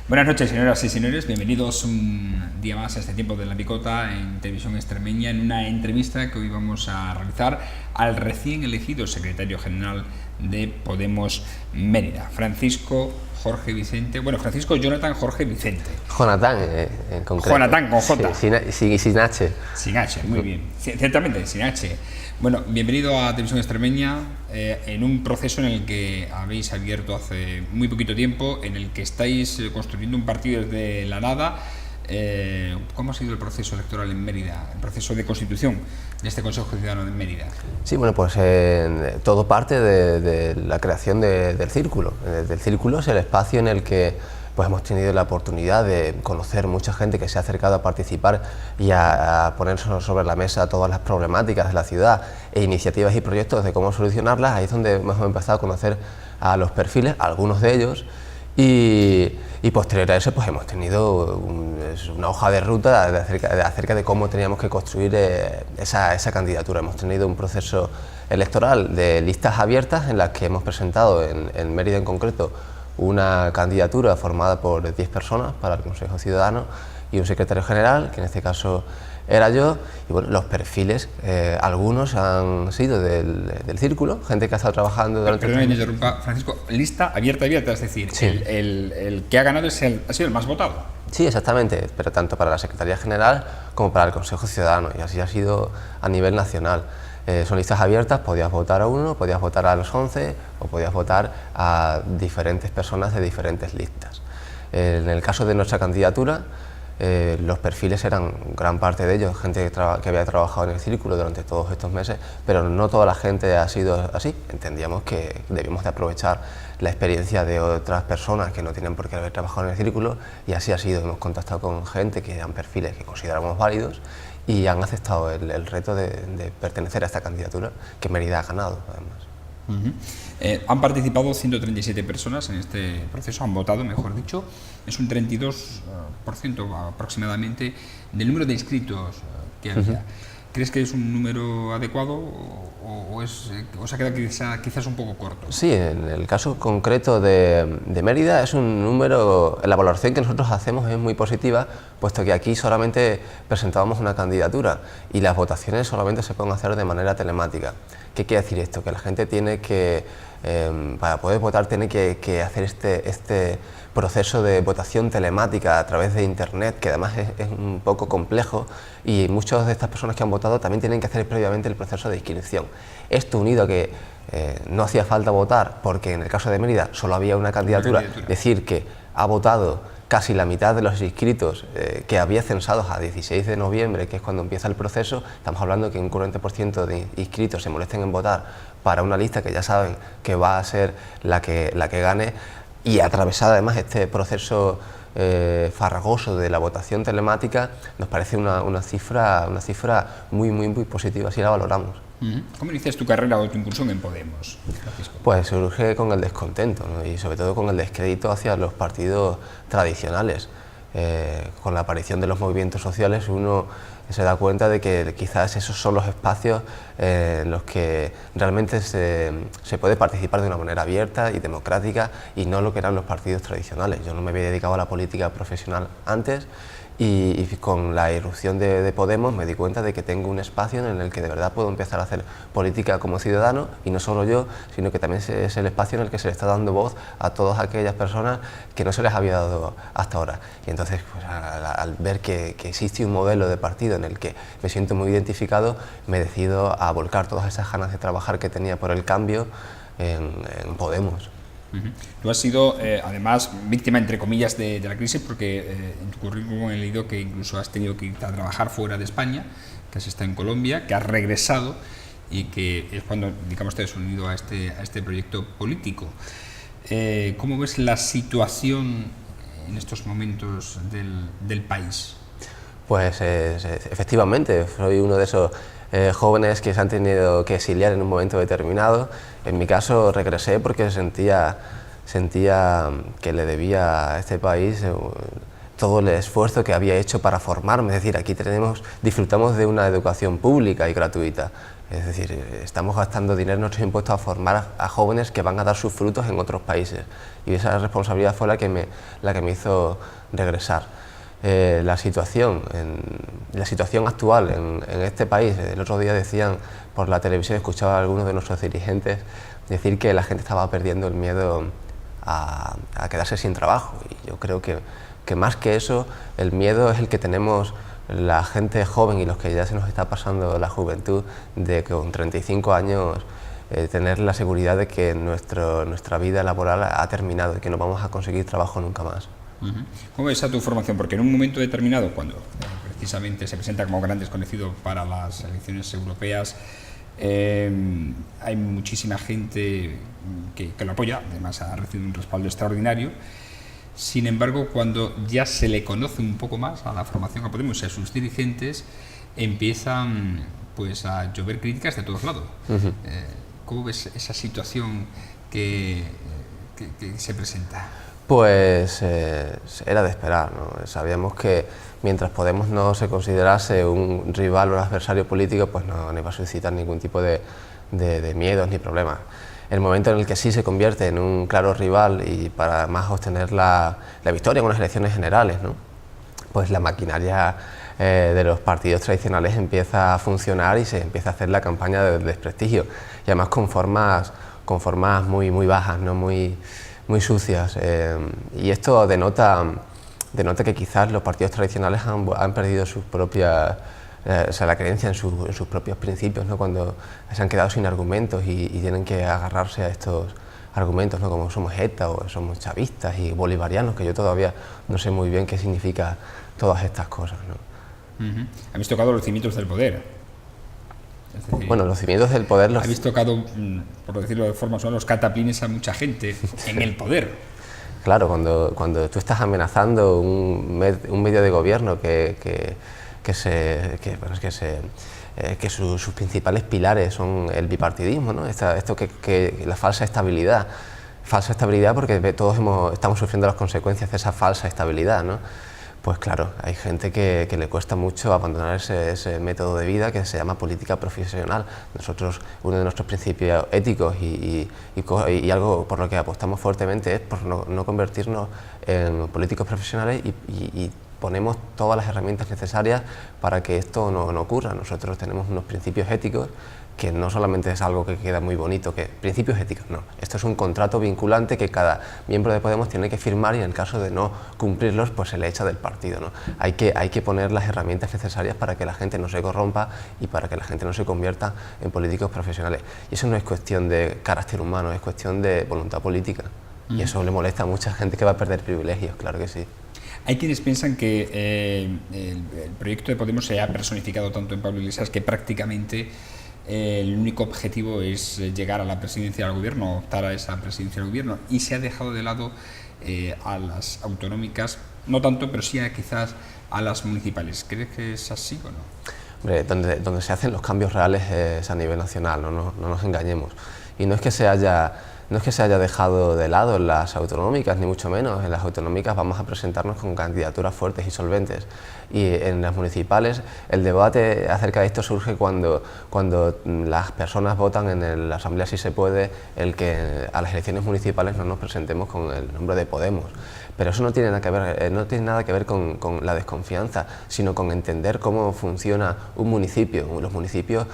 Buenas noches, señoras y señores. Bienvenidos un día más a este tiempo de la picota en Televisión Extremeña, en una entrevista que hoy vamos a realizar al recién elegido secretario general de Podemos Mérida, Francisco Jorge Vicente. Bueno, Francisco Jonathan Jorge Vicente. Jonathan, en concreto. Jonathan con J. Sí, sin H. Sin H, muy bien. Ciertamente, sin H. Bueno, bienvenido a Televisión Extremeña, en un proceso en el que habéis abierto hace muy poquito tiempo, en el que estáis construyendo un partido desde la nada. ¿Cómo ha sido el proceso electoral en Mérida, el proceso de constitución de este Consejo Ciudadano de Mérida? Sí, bueno, pues todo parte de la creación del Círculo. El Círculo es el espacio en el que pues hemos tenido la oportunidad de conocer mucha gente que se ha acercado a participar y a poner sobre la mesa todas las problemáticas de la ciudad e iniciativas y proyectos de cómo solucionarlas. Ahí es donde hemos empezado a conocer a los perfiles, algunos de ellos, y posterior a eso pues hemos tenido una hoja de ruta acerca de cómo teníamos que construir esa candidatura. Hemos tenido un proceso electoral de listas abiertas en las que hemos presentado en Mérida en concreto una candidatura formada por 10 personas para el Consejo Ciudadano y un secretario general, que en este caso era yo, y bueno, los perfiles, algunos han sido del Círculo, gente que ha estado trabajando durante... Perdón, me interrumpa, Francisco, lista abierta, es decir, sí. el que ha ganado ha sido el más votado. Sí, exactamente, pero tanto para la Secretaría General como para el Consejo Ciudadano, y así ha sido a nivel nacional. Son listas abiertas, podías votar a uno, podías votar a los 11 o podías votar a diferentes personas de diferentes listas. En el caso de nuestra candidatura, los perfiles eran, gran parte de ellos, gente que había trabajado en el Círculo durante todos estos meses, pero no toda la gente ha sido así. Entendíamos que debíamos de aprovechar la experiencia de otras personas que no tienen por qué haber trabajado en el Círculo, y así ha sido. Hemos contactado con gente que eran perfiles que consideramos válidos y han aceptado el reto de pertenecer a esta candidatura que Mérida ha ganado, además. Han participado 137 personas en este proceso, han votado, mejor dicho. Es un 32% aproximadamente del número de inscritos que había. ¿Crees que es un número adecuado o se ha quedado quizás un poco corto? Sí, en el caso concreto de Mérida es un número, la valoración que nosotros hacemos es muy positiva, puesto que aquí solamente presentábamos una candidatura y las votaciones solamente se pueden hacer de manera telemática. ¿Qué quiere decir esto? Que la gente tiene que, para poder votar, tiene que hacer este proceso de votación telemática a través de internet, que además es un poco complejo, y muchas de estas personas que han votado también tienen que hacer previamente el proceso de inscripción. Esto unido a que no hacía falta votar, porque en el caso de Mérida solo había una candidatura, decir que ha votado casi la mitad de los inscritos que había censados a 16 de noviembre, que es cuando empieza el proceso. Estamos hablando que un 40% de inscritos se molesten en votar para una lista que ya saben que va a ser la que gane, y atravesar además este proceso farragoso de la votación telemática, nos parece una cifra muy positiva, así la valoramos. ¿Cómo inicias tu carrera o tu incursión en Podemos, Francisco? Pues surge con el descontento, ¿no? Y sobre todo con el descrédito hacia los partidos tradicionales. Con la aparición de los movimientos sociales uno se da cuenta de que quizás esos son los espacios en los que realmente se puede participar de una manera abierta y democrática, y no lo que eran los partidos tradicionales. Yo no me había dedicado a la política profesional antes, y con la irrupción de Podemos me di cuenta de que tengo un espacio en el que de verdad puedo empezar a hacer política como ciudadano, y no solo yo, sino que también es el espacio en el que se le está dando voz a todas aquellas personas que no se les había dado hasta ahora. Y entonces, pues, al ver que existe un modelo de partido en el que me siento muy identificado, me decido a volcar todas esas ganas de trabajar que tenía por el cambio en Podemos. Tú has sido, además, víctima, entre comillas, de la crisis, porque en tu currículum he leído que incluso has tenido que ir a trabajar fuera de España, que has estado en Colombia, que has regresado, y que es cuando, digamos, te has unido a este proyecto político. ¿Cómo ves la situación en estos momentos del país? Pues efectivamente, soy uno de esos jóvenes que se han tenido que exiliar en un momento determinado. En mi caso regresé porque sentía que le debía a este país todo el esfuerzo que había hecho para formarme. Es decir, aquí disfrutamos de una educación pública y gratuita. Es decir, estamos gastando dinero en nuestros impuestos a formar a jóvenes que van a dar sus frutos en otros países, y esa responsabilidad fue la que me hizo regresar. La situación actual en este país, el otro día decían por la televisión, escuchaba a algunos de nuestros dirigentes decir que la gente estaba perdiendo el miedo a quedarse sin trabajo, y yo creo que más que eso, el miedo es el que tenemos la gente joven y los que ya se nos está pasando la juventud, de que con 35 años tener la seguridad de que nuestra vida laboral ha terminado y que no vamos a conseguir trabajo nunca más. ¿Cómo ves a tu formación? Porque en un momento determinado, cuando precisamente se presenta como gran desconocido para las elecciones europeas, hay muchísima gente que lo apoya, además ha recibido un respaldo extraordinario. Sin embargo, cuando ya se le conoce un poco más a la formación que Podemos y a sus dirigentes, empiezan pues a llover críticas de todos lados. ¿Cómo ves esa situación que se presenta? Pues era de esperar, ¿no? Sabíamos que mientras Podemos no se considerase un rival o un adversario político, pues no iba a suscitar ningún tipo de miedos ni problemas. El momento en el que sí se convierte en un claro rival y para además obtener la victoria en unas elecciones generales, ¿no? Pues la maquinaria de los partidos tradicionales empieza a funcionar y se empieza a hacer la campaña de desprestigio, y además con formas muy bajas, ¿no? muy sucias, y esto denota que quizás los partidos tradicionales han perdido sus propias, la creencia en sus propios principios, ¿no? Cuando se han quedado sin argumentos y tienen que agarrarse a estos argumentos, ¿no? Como somos ETA o somos chavistas y bolivarianos, que yo todavía no sé muy bien qué significa todas estas cosas, ¿no? Habéis tocado los cimientos del poder. Es decir, bueno, los cimientos del poder habéis tocado, por decirlo de forma suave, los cataplines a mucha gente en el poder. Claro, cuando tú estás amenazando un medio de gobierno que sus principales pilares son el bipartidismo, ¿no? La falsa estabilidad porque todos estamos sufriendo las consecuencias de esa falsa estabilidad, ¿no? Pues claro, hay gente que le cuesta mucho abandonar ese método de vida que se llama política profesional. Nosotros, uno de nuestros principios éticos y algo por lo que apostamos fuertemente es por no convertirnos en políticos profesionales, y ponemos todas las herramientas necesarias para que esto no ocurra. Nosotros tenemos unos principios éticos que no solamente es algo que queda muy bonito, que principios éticos, no. Esto es un contrato vinculante que cada miembro de Podemos tiene que firmar, y en el caso de no cumplirlos, pues se le echa del partido, ¿no? Hay que poner las herramientas necesarias para que la gente no se corrompa y para que la gente no se convierta en políticos profesionales. Y eso no es cuestión de carácter humano, es cuestión de voluntad política. Y eso le molesta a mucha gente que va a perder privilegios, claro que sí. Hay quienes piensan que el proyecto de Podemos se ha personificado tanto en Pablo Iglesias que prácticamente el único objetivo es llegar a la presidencia del gobierno, optar a esa presidencia del gobierno, y se ha dejado de lado a las autonómicas, no tanto, pero sí quizás a las municipales. ¿Crees que es así o no? Hombre, donde se hacen los cambios reales es a nivel nacional, no nos engañemos. Y no es que se haya dejado de lado en las autonómicas, ni mucho menos. En las autonómicas vamos a presentarnos con candidaturas fuertes y solventes. Y en las municipales el debate acerca de esto surge cuando las personas votan en la Asamblea, si se puede, el que a las elecciones municipales no nos presentemos con el nombre de Podemos. Pero eso no tiene nada que ver con la desconfianza, sino con entender cómo funciona un municipio. Los municipios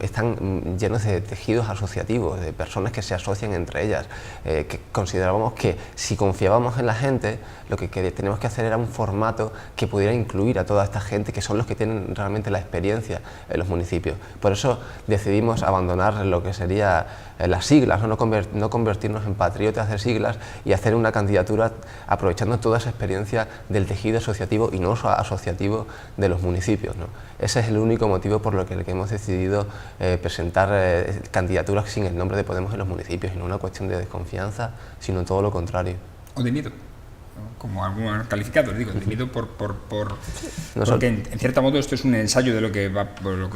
están llenos de tejidos asociativos, de personas que se asocian entre ellas, que considerábamos que si confiábamos en la gente, lo que teníamos que hacer era un formato que pudiera incluir a toda esta gente, que son los que tienen realmente la experiencia en los municipios. Por eso decidimos abandonar lo que sería las siglas, no convertirnos en patriotas de siglas, y hacer una candidatura aprovechando toda esa experiencia del tejido asociativo y no asociativo de los municipios, ¿no? Ese es el único motivo por el que hemos decidido presentar candidaturas sin el nombre de Podemos en los municipios, y no una cuestión de desconfianza, sino todo lo contrario. ¿O de miedo? como algunos calificados, digo, de miedo Nosotros- porque en cierto modo esto es un ensayo de lo que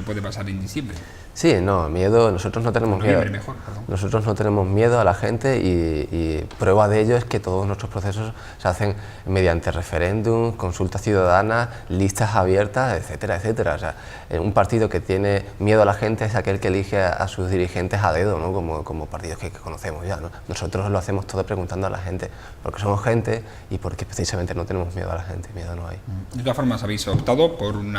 puede pasar en diciembre. Sí, no, miedo, nosotros no tenemos miedo. Noviembre mejor, perdón. Nosotros no tenemos miedo a la gente y prueba de ello es que todos nuestros procesos se hacen mediante referéndum, consultas ciudadanas, listas abiertas, etcétera, etcétera. O sea, un partido que tiene miedo a la gente es aquel que elige a sus dirigentes a dedo, ¿no? Como partidos que conocemos ya, ¿no? Nosotros lo hacemos todo preguntando a la gente, porque somos gente y porque precisamente no tenemos miedo a la gente, miedo no hay. De todas formas, habéis optado por un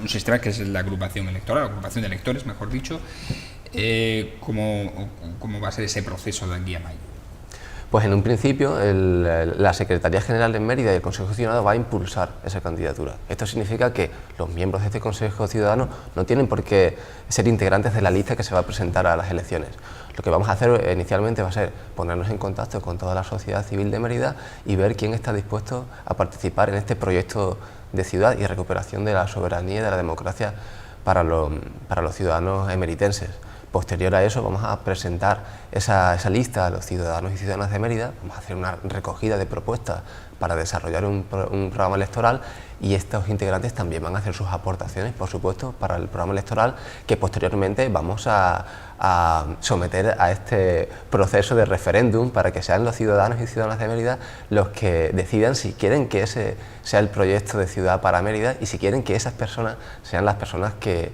sistema que es la agrupación electoral, la agrupación de electores, mejor dicho. ¿Cómo va a ser ese proceso de aquí a mayo? Pues en un principio la Secretaría General de Mérida y el Consejo Ciudadano va a impulsar esa candidatura. Esto significa que los miembros de este Consejo Ciudadano no tienen por qué ser integrantes de la lista que se va a presentar a las elecciones. Lo que vamos a hacer inicialmente va a ser ponernos en contacto con toda la sociedad civil de Mérida y ver quién está dispuesto a participar en este proyecto de ciudad y recuperación de la soberanía y de la democracia para los ciudadanos emeritenses. Posterior a eso vamos a presentar esa lista a los ciudadanos y ciudadanas de Mérida, vamos a hacer una recogida de propuestas para desarrollar un programa electoral y estos integrantes también van a hacer sus aportaciones, por supuesto, para el programa electoral que posteriormente vamos a someter a este proceso de referéndum para que sean los ciudadanos y ciudadanas de Mérida los que decidan si quieren que ese sea el proyecto de ciudad para Mérida y si quieren que esas personas sean las personas que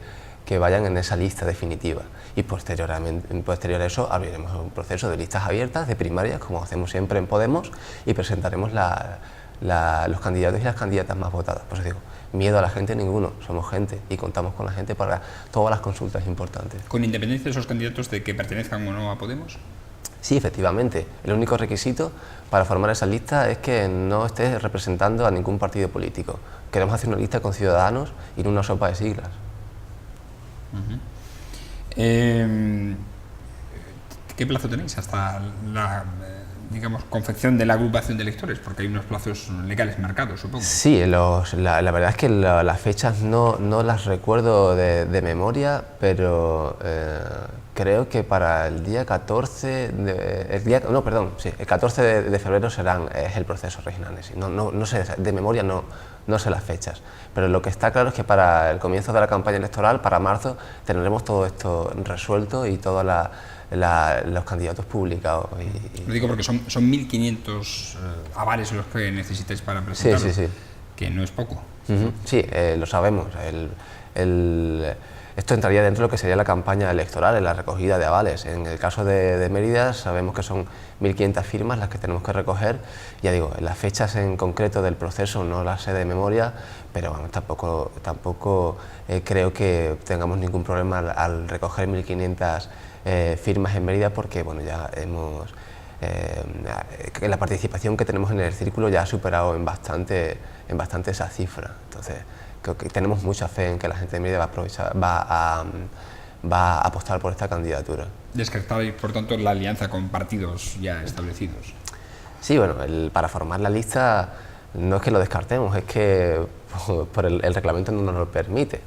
vayan en esa lista definitiva. Y posterior a eso abriremos un proceso de listas abiertas, de primarias, como hacemos siempre en Podemos, y presentaremos los candidatos y las candidatas más votadas. Por eso digo, miedo a la gente ninguno, somos gente y contamos con la gente para todas las consultas importantes. ¿Con independencia de esos candidatos de que pertenezcan o no a Podemos? Sí, efectivamente. El único requisito para formar esa lista es que no estés representando a ningún partido político. Queremos hacer una lista con ciudadanos y no una sopa de siglas. ¿Qué plazo tenéis hasta la digamos, confección de la agrupación de electores? Porque hay unos plazos legales marcados, supongo. Sí, la verdad es que las fechas no las recuerdo de memoria, pero creo que para el día 14, el 14 de febrero es el proceso regional. No sé, de memoria no sé las fechas, pero lo que está claro es que para el comienzo de la campaña electoral, para marzo, tendremos todo esto resuelto y todos los candidatos publicados. Lo digo porque son 1.500 avales los que necesitáis para presentarlo, sí. Que no es poco. Sí, lo sabemos. Esto entraría dentro de lo que sería la campaña electoral, en la recogida de avales. En el caso de Mérida sabemos que son 1.500 firmas las que tenemos que recoger. Ya digo, las fechas en concreto del proceso no las sé de memoria, pero bueno, tampoco creo que tengamos ningún problema al recoger 1.500 firmas en Mérida, porque bueno, ya hemos la participación que tenemos en el círculo ya ha superado en bastante esa cifra. Entonces creo que tenemos mucha fe en que la gente de Mérida va a apostar por esta candidatura. Descartáis, por tanto, la alianza con partidos ya establecidos. Sí, bueno, para formar la lista no es que lo descartemos, es que por el reglamento no nos lo permite.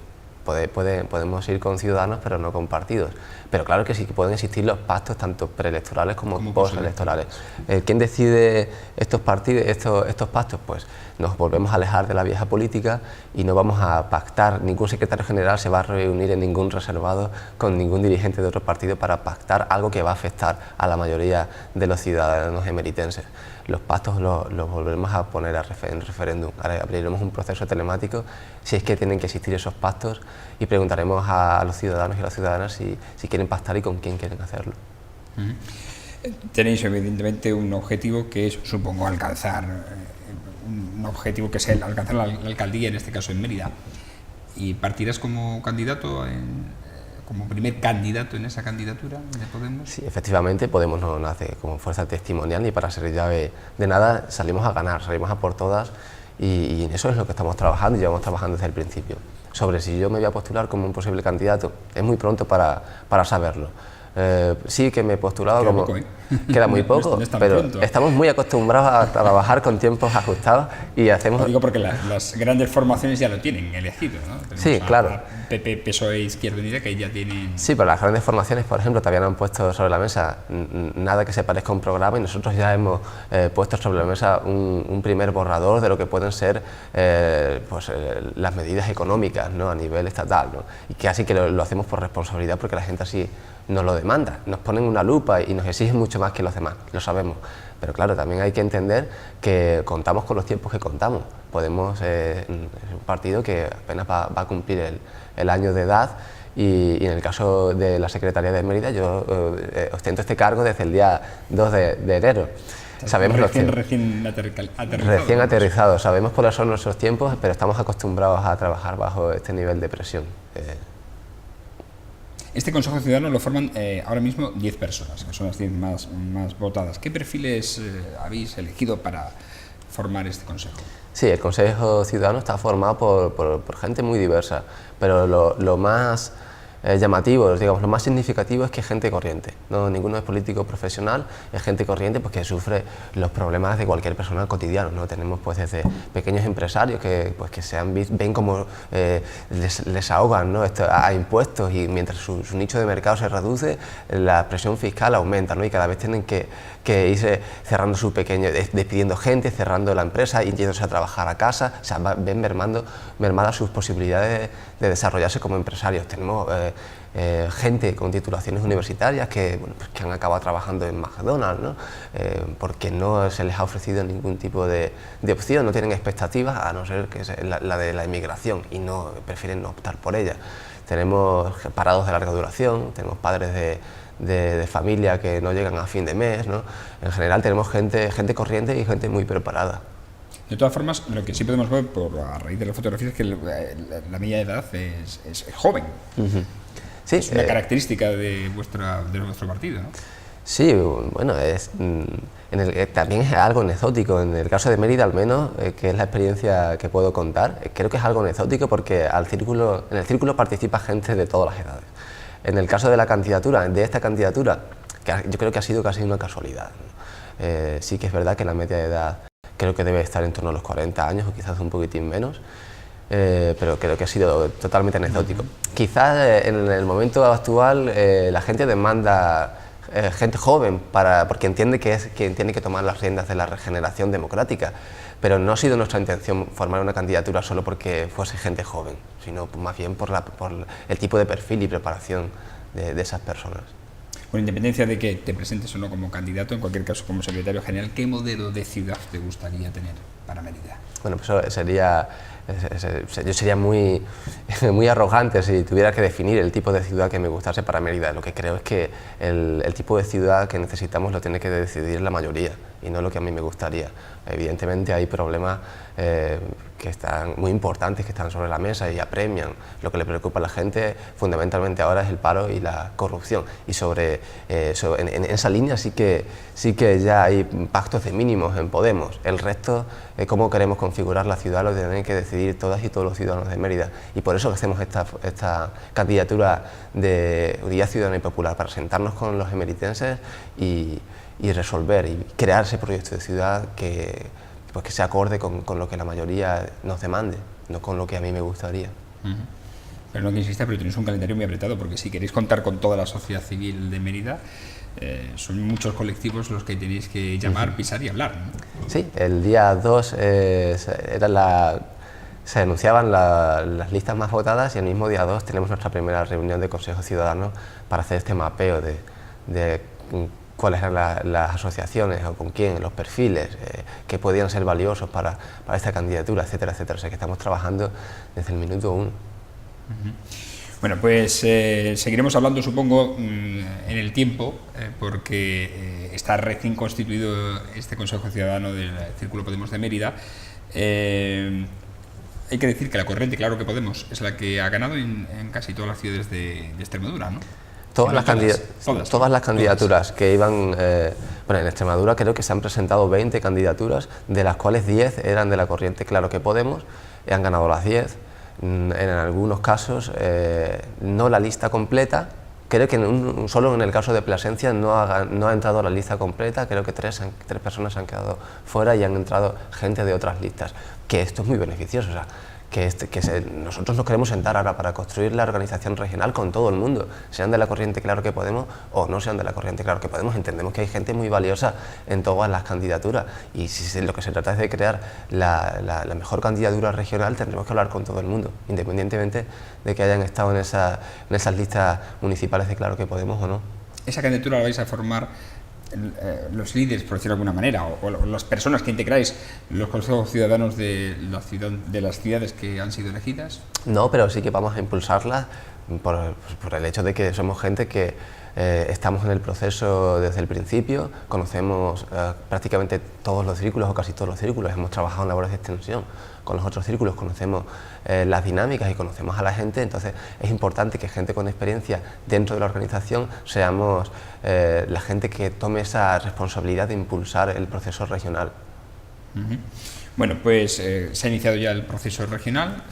Podemos ir con ciudadanos, pero no con partidos. Pero claro que sí que pueden existir los pactos, tanto preelectorales como postelectorales. ¿Quién decide estos pactos? Pues nos volvemos a alejar de la vieja política y no vamos a pactar. Ningún secretario general se va a reunir en ningún reservado con ningún dirigente de otro partido para pactar algo que va a afectar a la mayoría de los ciudadanos emeritenses. Los pactos los volveremos a poner en referéndum. Ahora abriremos un proceso telemático si es que tienen que existir esos pactos y preguntaremos a los ciudadanos y a las ciudadanas si quieren pactar y con quién quieren hacerlo. Tenéis evidentemente un objetivo que es, supongo, alcanzar la alcaldía, en este caso en Mérida. ¿Y partirás como candidato como primer candidato en esa candidatura de Podemos? Sí, efectivamente, Podemos no nace como fuerza testimonial ni para ser llave de nada, salimos a ganar, salimos a por todas y en eso es lo que estamos trabajando y llevamos trabajando desde el principio. Sobre si yo me voy a postular como un posible candidato, es muy pronto para saberlo. Sí que me he postulado Queda como... poco, ¿eh? Queda muy poco, No es tan pero pronto. estamos muy acostumbrados a trabajar con tiempos ajustados y hacemos... Lo digo porque las grandes formaciones ya lo tienen elegido, ¿no? Tenemos Sí, claro. a PP, PSOE, Izquierda Unida, que ya tienen... Sí, pero las grandes formaciones, por ejemplo, todavía no han puesto sobre la mesa nada que se parezca a un programa y nosotros ya hemos puesto sobre la mesa un primer borrador de lo que pueden ser las medidas económicas, ¿no? A nivel estatal, ¿no? Y que así que lo hacemos por responsabilidad porque la gente así nos lo demanda, nos ponen una lupa y nos exigen mucho más que los demás, lo sabemos. Pero claro, también hay que entender que contamos con los tiempos que contamos. Podemos, es un partido que apenas va a cumplir el año de edad y en el caso de la Secretaría de Mérida yo ostento este cargo desde el día 2 de enero. Sabemos recién aterrizado. Recién aterrizado, sabemos cuáles son nuestros tiempos, pero estamos acostumbrados a trabajar bajo este nivel de presión. Este Consejo Ciudadano lo forman ahora mismo 10 personas, que son las 10 más votadas. ¿Qué perfiles habéis elegido para formar este Consejo? Sí, el Consejo Ciudadano está formado por gente muy diversa, pero lo más llamativo, digamos, lo más significativo es que es gente corriente, no ninguno es político profesional, es gente corriente pues, que sufre los problemas de cualquier persona cotidiano, ¿no? Tenemos pues desde pequeños empresarios que ven como les ahogan, ¿no? a impuestos y mientras su nicho de mercado se reduce, la presión fiscal aumenta, ¿no? Y cada vez tienen que irse cerrando su pequeño, despidiendo gente, cerrando la empresa, yéndose a trabajar a casa, o sea, ven mermadas sus posibilidades de desarrollarse como empresarios. Tenemos gente con titulaciones universitarias que han acabado trabajando en McDonald's, ¿no? Porque no se les ha ofrecido ningún tipo de opción, no tienen expectativas a no ser que la de la inmigración y prefieren no optar por ella. Tenemos parados de larga duración, tenemos padres de familia que no llegan a fin de mes, ¿no? En general tenemos gente corriente y gente muy preparada. De todas formas, lo que sí podemos ver a raíz de las fotografías es que la media edad es joven. Sí, es una característica de vuestro partido, ¿no? Sí, bueno, también es algo anecdótico. En el caso de Mérida, al menos, que es la experiencia que puedo contar, creo que es algo anecdótico porque en el círculo participa gente de todas las edades. En el caso de esta candidatura, que yo creo que ha sido casi una casualidad, ¿no? Sí que es verdad que la media de edad creo que debe estar en torno a los 40 años o quizás un poquitín menos, pero creo que ha sido totalmente anecdótico. Quizás en el momento actual la gente demanda gente joven porque entiende que es quien tiene que tomar las riendas de la regeneración democrática, pero no ha sido nuestra intención formar una candidatura solo porque fuese gente joven, sino más bien por el tipo de perfil y preparación de esas personas. Con independencia de que te presentes o no como candidato, en cualquier caso como secretario general, ¿qué modelo de ciudad te gustaría tener para Mérida? Bueno, pues yo sería muy arrogante si tuviera que definir el tipo de ciudad que me gustase para Mérida. Lo que creo es que el tipo de ciudad que necesitamos lo tiene que decidir la mayoría y no lo que a mí me gustaría. Evidentemente hay problemas que están muy importantes, que están sobre la mesa y apremian. Lo que le preocupa a la gente fundamentalmente ahora es el paro y la corrupción. Y en esa línea sí que ya hay pactos de mínimos en Podemos. El resto, cómo queremos configurar la ciudad, lo tienen que decidir todas y todos los ciudadanos de Mérida. Y por eso hacemos esta candidatura de Unidad Ciudadana y Popular, para sentarnos con los emeritenses y resolver y crear ese proyecto de ciudad que se acorde con lo que la mayoría nos demande, no con lo que a mí me gustaría. Pero no que insista, pero tenéis un calendario muy apretado, porque si queréis contar con toda la sociedad civil de Mérida, son muchos colectivos los que tenéis que llamar, pisar y hablar, ¿no? Sí, el día 2 se anunciaban las listas más votadas y el mismo día 2 tenemos nuestra primera reunión de Consejo Ciudadano para hacer este mapeo de cuáles eran las asociaciones o con quién, los perfiles que podían ser valiosos para esta candidatura, etcétera, etcétera. O sea que estamos trabajando desde el minuto 1. Bueno, pues seguiremos hablando, supongo, en el tiempo, porque está recién constituido este Consejo Ciudadano del Círculo Podemos de Mérida. Hay que decir que la corriente, Claro que Podemos, es la que ha ganado en casi todas las ciudades de Extremadura, ¿no? Todas las candidaturas que iban... bueno, en Extremadura creo que se han presentado 20 candidaturas, de las cuales 10 eran de la corriente Claro que Podemos, y han ganado las 10. En algunos casos, no la lista completa, Creo que solo en el caso de Plasencia no ha entrado a la lista completa, creo que tres personas se han quedado fuera y han entrado gente de otras listas, que esto es muy beneficioso. O sea, nosotros nos queremos sentar ahora para construir la organización regional con todo el mundo, sean de la corriente Claro que Podemos o no sean de la corriente Claro que Podemos. Entendemos que hay gente muy valiosa en todas las candidaturas y si lo que se trata es de crear la mejor candidatura regional, tendremos que hablar con todo el mundo, independientemente de que hayan estado en esas listas municipales de Claro que Podemos o no. ¿Esa candidatura la vais a formar los líderes, por decirlo de alguna manera, o las personas que integráis los consejos ciudadanos de las ciudades que han sido elegidas? No, pero sí que vamos a impulsarlas por el hecho de que somos gente que estamos en el proceso desde el principio, conocemos prácticamente todos los círculos o casi todos los círculos, hemos trabajado en labores de extensión con los otros círculos, conocemos las dinámicas y conocemos a la gente, entonces es importante que gente con experiencia dentro de la organización seamos la gente que tome esa responsabilidad de impulsar el proceso regional. Bueno, pues se ha iniciado ya el proceso regional,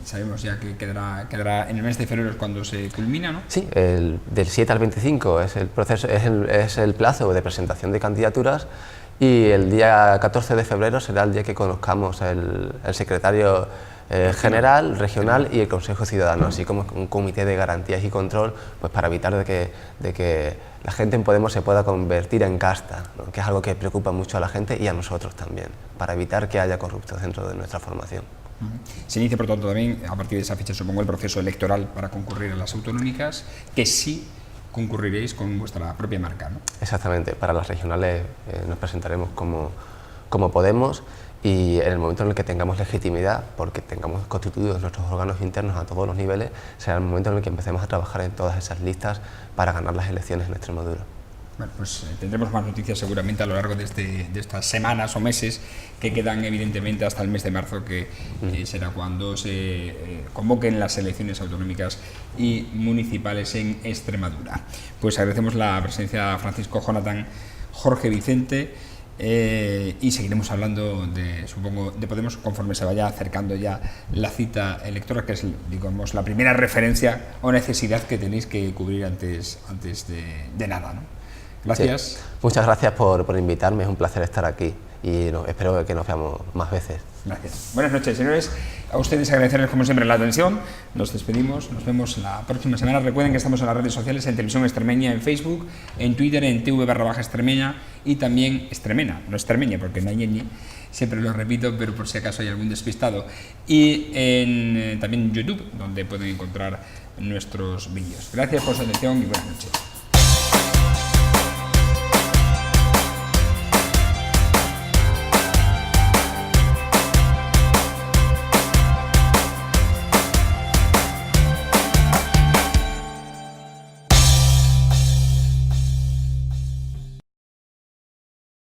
sabemos ya que quedará en el mes de febrero es cuando se culmina, ¿no? Sí, del 7 al 25 es el proceso, es el plazo de presentación de candidaturas y el día 14 de febrero será el día que conozcamos el secretario general, regional y el Consejo Ciudadano, así como un comité de garantías y control, pues para evitar de que la gente en Podemos se pueda convertir en casta, ¿no? Que es algo que preocupa mucho a la gente y a nosotros también, para evitar que haya corruptos dentro de nuestra formación. Se inicia, por tanto, también, a partir de esa fecha, supongo, el proceso electoral para concurrir a las autonómicas, que sí concurriréis con vuestra propia marca, ¿no? Exactamente, para las regionales nos presentaremos como Podemos y en el momento en el que tengamos legitimidad, porque tengamos constituidos nuestros órganos internos a todos los niveles, será el momento en el que empecemos a trabajar en todas esas listas para ganar las elecciones en Extremadura. Bueno, pues tendremos más noticias seguramente a lo largo de estas semanas o meses que quedan evidentemente hasta el mes de marzo, que será cuando se convoquen las elecciones autonómicas y municipales en Extremadura. Pues agradecemos la presencia de Francisco Jonathan, Jorge Vicente, y seguiremos hablando supongo, de Podemos conforme se vaya acercando ya la cita electoral, que es, digamos, la primera referencia o necesidad que tenéis que cubrir antes de nada, ¿no? Gracias. Sí. Muchas gracias por invitarme, es un placer estar aquí y espero que nos veamos más veces. Gracias. Buenas noches, señores. A ustedes agradecerles como siempre la atención. Nos despedimos, nos vemos la próxima semana. Recuerden que estamos en las redes sociales, en Televisión Extremeña, en Facebook, en Twitter, en TV/Extremeña y también Extremena, no Extremeña porque no hay ñi, siempre lo repito, pero por si acaso hay algún despistado. Y también en YouTube, donde pueden encontrar nuestros vídeos. Gracias por su atención y buenas noches.